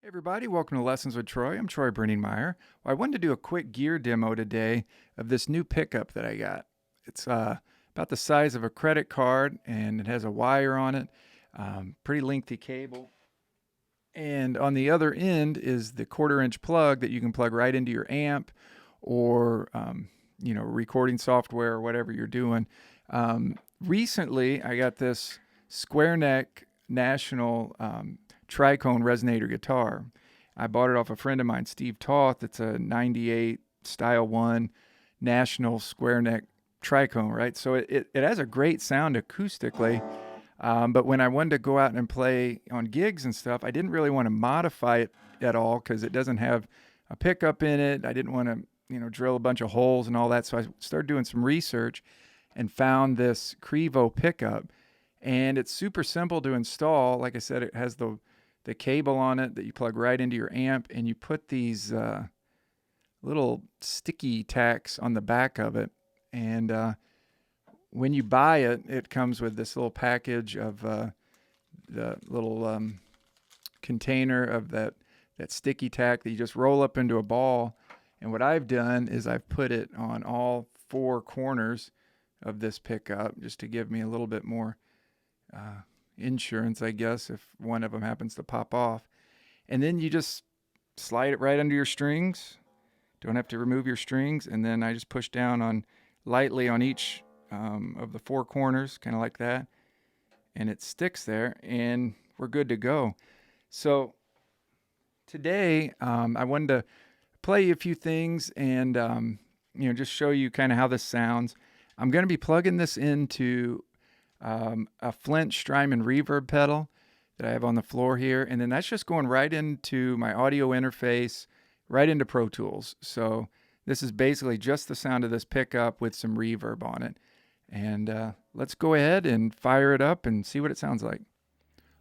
Hey everybody, welcome to Lessons with Troy. I'm Troy Brenningmeyer. Well, I wanted to do a quick gear demo today of this new pickup that I got. It's about the size of a credit card and it has a wire on it, pretty lengthy cable. And on the other end is the 1/4-inch plug that you can plug right into your amp or, recording software or whatever you're doing. Recently, I got this Squareneck National Tricone Resonator guitar. I bought it off a friend of mine, Steve Toth. It's a 98 Style 1 National Squareneck Tricone, right? So it has a great sound acoustically. But when I wanted to go out and play on gigs and stuff, I didn't really want to modify it at all because it doesn't have a pickup in it. I didn't want to, drill a bunch of holes and all that. So I started doing some research and found this Krivo pickup. And it's super simple to install. Like I said, it has the cable on it that you plug right into your amp, and you put these little sticky tacks on the back of it. And when you buy it, it comes with this little package of the little container of that sticky tack that you just roll up into a ball. And what I've done is I've put it on all 4 corners of this pickup just to give me a little bit more insurance, I guess, if one of them happens to pop off. And then you just slide it right under your strings. Don't have to remove your strings. And then I just push down lightly on each of the 4 corners, kind of like that. And it sticks there, and we're good to go. So today, I wanted to play a few things and, just show you kind of how this sounds. I'm going to be plugging this into a Flint Strymon reverb pedal that I have on the floor here, and then that's just going right into my audio interface, right into Pro Tools. So this is basically just the sound of this pickup with some reverb on it. And let's go ahead and fire it up and see what it sounds like.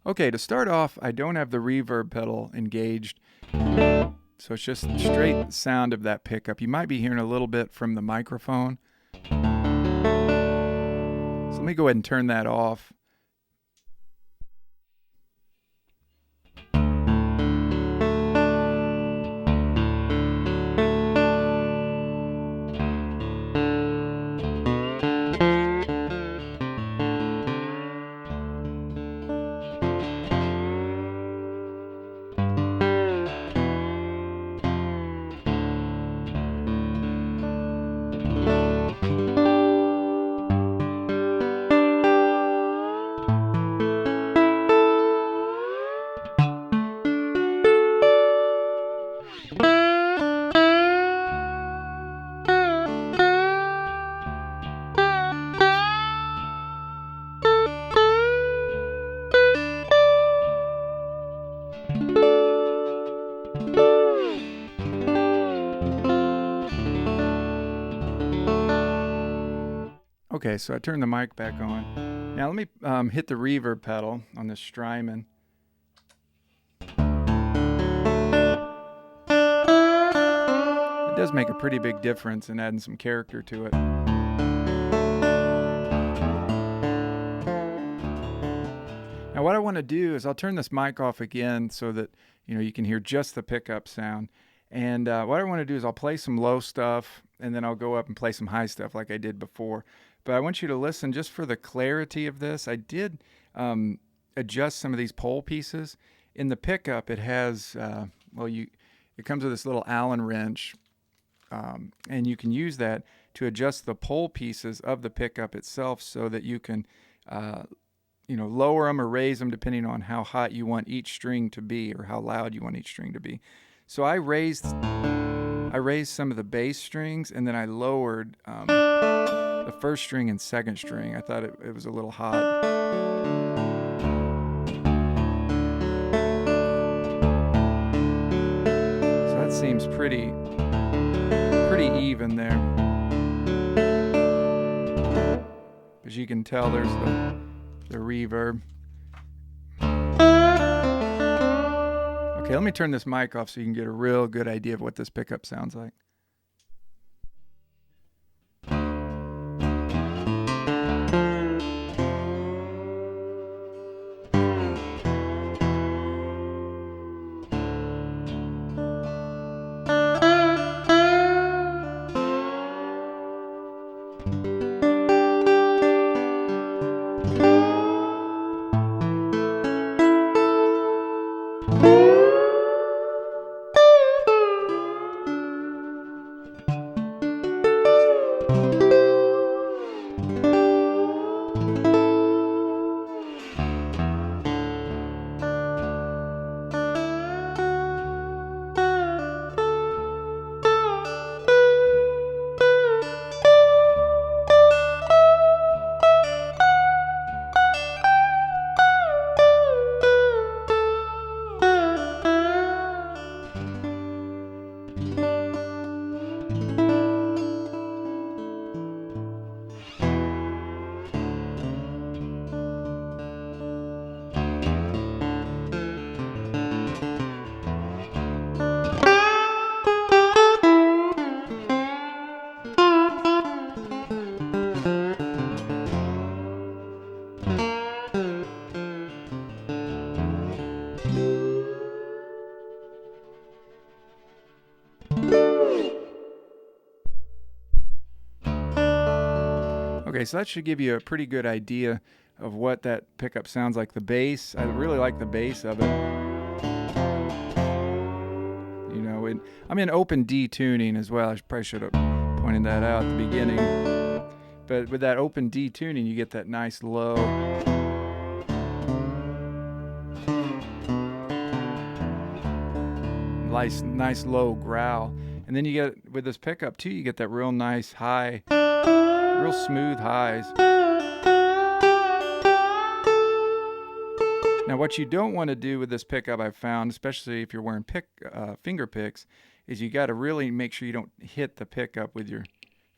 Okay, to start off, I don't have the reverb pedal engaged, so it's just straight sound of that pickup. You might be hearing a little bit from the microphone. So let me go ahead and turn that off. Okay, so I turned the mic back on. Now let me hit the reverb pedal on this Strymon. It does make a pretty big difference in adding some character to it. Now what I want to do is I'll turn this mic off again so that you can hear just the pickup sound. And what I want to do is I'll play some low stuff, and then I'll go up and play some high stuff like I did before. But I want you to listen just for the clarity of this. I did adjust some of these pole pieces. In the pickup, it has, it comes with this little Allen wrench, and you can use that to adjust the pole pieces of the pickup itself so that you can, lower them or raise them depending on how hot you want each string to be or how loud you want each string to be. So I raised some of the bass strings, and then I lowered the first string and second string. I thought it was a little hot. So that seems pretty even there. As you can tell, there's the reverb. Okay, let me turn this mic off so you can get a real good idea of what this pickup sounds like. Okay, so that should give you a pretty good idea of what that pickup sounds like. The bass, I really like the bass of it. You know, I'm in open D tuning as well. I probably should have pointed that out at the beginning. But with that open D tuning, you get that nice low. Nice low growl. And then you get, with this pickup too, you get that real nice high, real smooth highs. Now what you don't want to do with this pickup, I've found, especially if you're wearing finger picks, is you got to really make sure you don't hit the pickup with your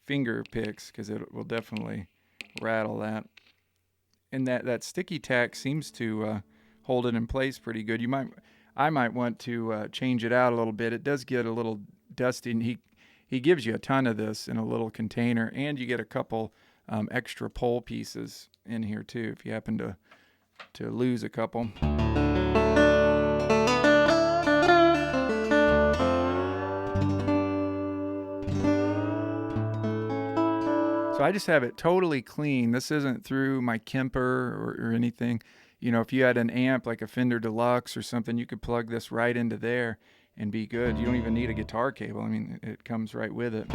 finger picks, because it will definitely rattle that. And that sticky tack seems to hold it in place pretty good. I might want to change it out a little bit. It does get a little dusty, and he gives you a ton of this in a little container, and you get a couple extra pole pieces in here too if you happen to lose a couple. So I just have it totally clean. This isn't through my Kemper or anything. You know, if you had an amp like a Fender Deluxe or something, you could plug this right into there and be good. You don't even need a guitar cable. I mean, it comes right with it.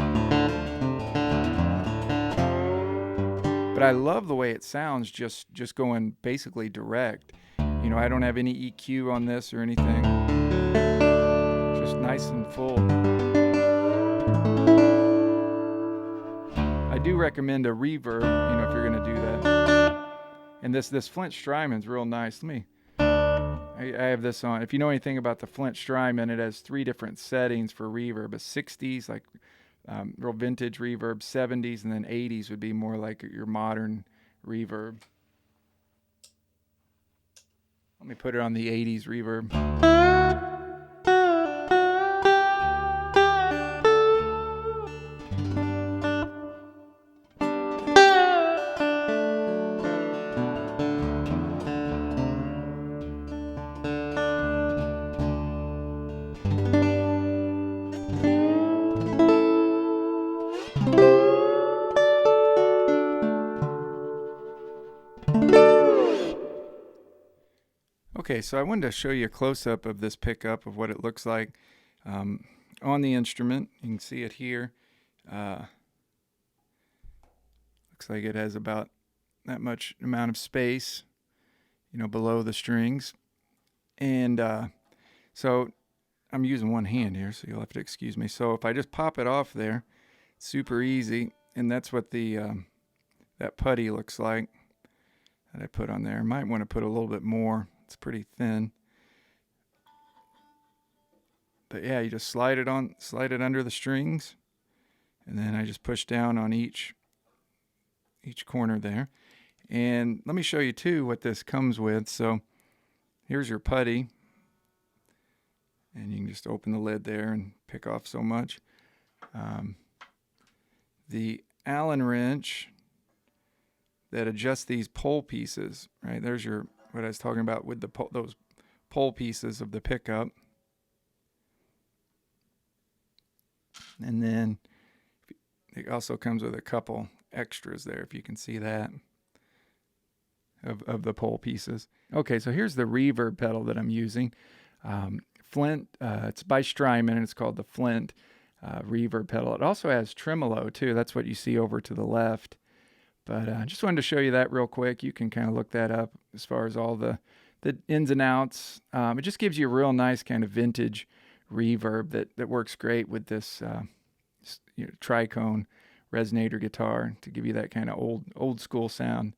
But I love the way it sounds just going basically direct. You know, I don't have any EQ on this or anything. Just nice and full. I do recommend a reverb, you know, if you're going to do that. And this Flint Strymon's real nice. I have this on. If you know anything about the Flint Strymon, it has 3 different settings for reverb. A 60s, like real vintage reverb, 70s, and then 80s would be more like your modern reverb. Let me put it on the 80s reverb. Okay, so I wanted to show you a close-up of this pickup, of what it looks like on the instrument. You can see it here. Looks like it has about that much amount of space, you know, below the strings. And so I'm using one hand here, so you'll have to excuse me. So if I just pop it off there, it's super easy, and that's what the that putty looks like that I put on there. Might want to put a little bit more. It's pretty thin. But yeah, you just slide it under the strings, and then I just push down on each corner there. And let me show you too what this comes with. So here's your putty, and you can just open the lid there and pick off so much. The Allen wrench that adjusts these pole pieces, right? There's what I was talking about with those pole pieces of the pickup. And then it also comes with a couple extras there, if you can see that, of the pole pieces. Okay, so here's the reverb pedal that I'm using. Flint, it's by Strymon, and it's called the Flint reverb pedal. It also has tremolo too. That's what you see over to the left. But I just wanted to show you that real quick. You can kind of look that up as far as all the ins and outs. It just gives you a real nice kind of vintage reverb that works great with this Tricone Resonator guitar to give you that kind of old school sound.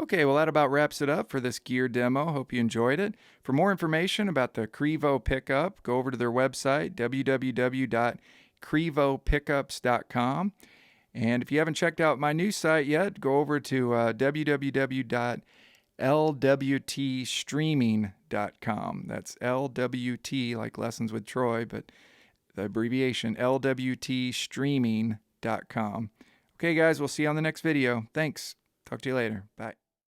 Okay, well that about wraps it up for this gear demo. Hope you enjoyed it. For more information about the Krivo pickup, go over to their website, www.krivopickups.com. And if you haven't checked out my new site yet, go over to www.lwtstreaming.com. That's LWT, like Lessons with Troy, but the abbreviation lwtstreaming.com. Okay, guys, we'll see you on the next video. Thanks. Talk to you later. Bye.